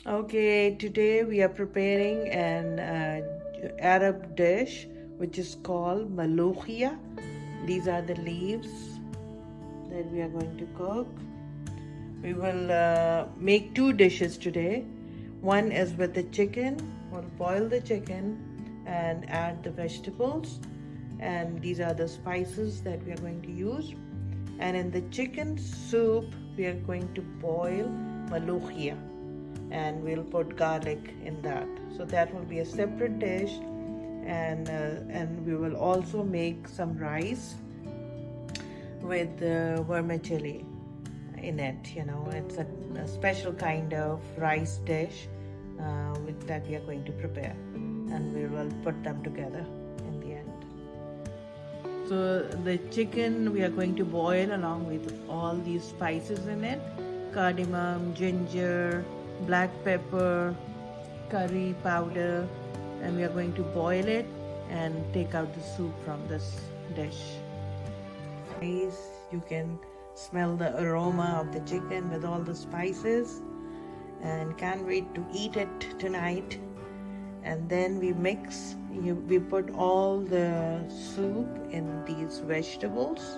Okay, today we are preparing an Arab dish which is called Malukhiyah. These are the leaves that we are going to cook. We will make two dishes today. One is with the chicken. We'll boil the chicken and add the vegetables, and these are the spices that we are going to use. And in the chicken soup we are going to boil Malukhiyah, and we'll put garlic in that. So that will be a separate dish, and we will also make some rice with vermicelli in it. It's a special kind of rice dish that we are going to prepare, and we will put them together in the end. So the chicken we are going to boil along with all these spices in it: cardamom, ginger, black pepper, curry powder, and we are going to boil it and take out the soup from this dish. You can smell the aroma of the chicken with all the spices, and can't wait to eat it tonight. And then we put all the soup in these vegetables,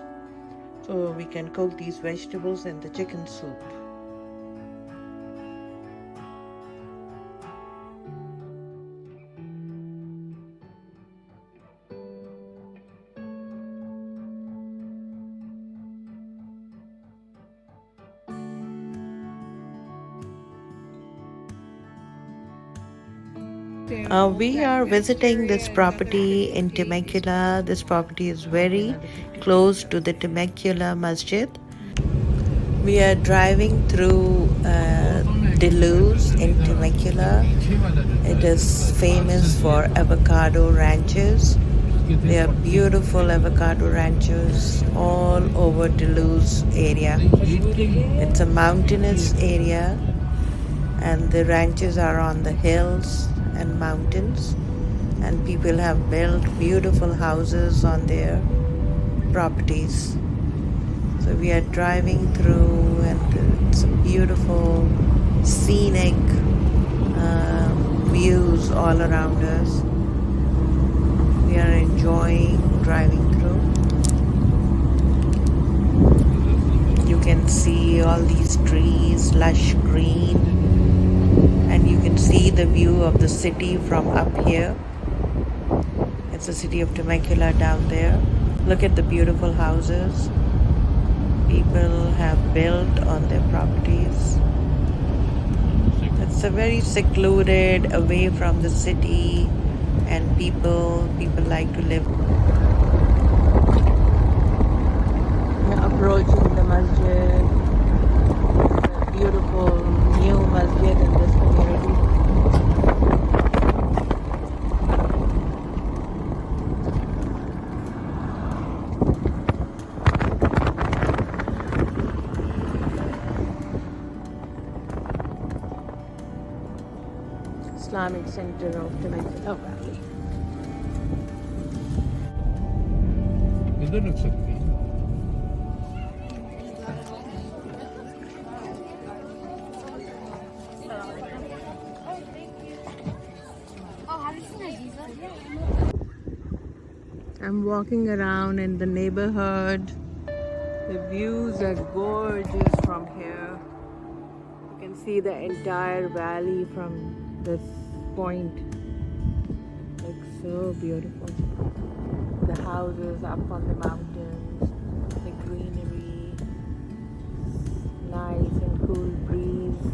so we can cook these vegetables in the chicken soup. We are visiting this property in Temecula. This property is very close to the Temecula Masjid. We are driving through Deluz in Temecula. It is famous for avocado ranches. There are beautiful avocado ranches all over Deluz area. It's a mountainous area, and the ranches are on the hills and mountains, and people have built beautiful houses on their properties. So we are driving through, and it's a beautiful scenic views all around us. We are enjoying driving through. You can see all these trees, lush green, and you can see the view of the city from up here. It's the city of Temecula down there. Look at the beautiful houses people have built on their properties. It's a very secluded, away from the city, and people like to live. We're approaching the masjid. It's a beautiful new masjid in this community. Islamic Center of Temecula Valley. I'm walking around in the neighborhood. The views are gorgeous from here. You can see the entire valley from this point. Looks so beautiful. The houses up on the mountains, the greenery, nice and cool breeze.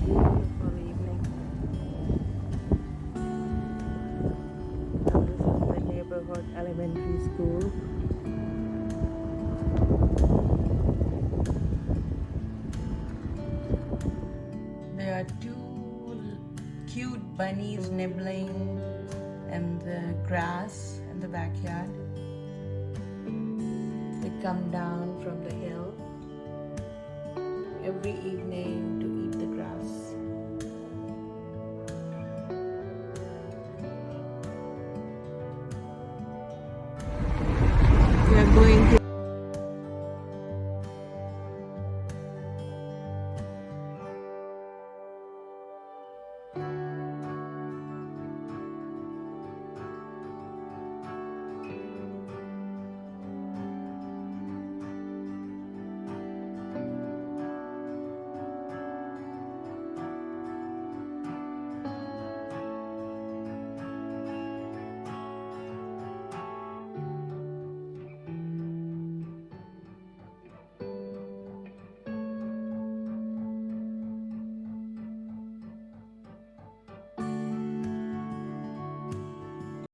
Beautiful evening. Now this is the neighborhood elementary school. There are two cute bunnies nibbling in the grass in the backyard. They come down from the hill every evening to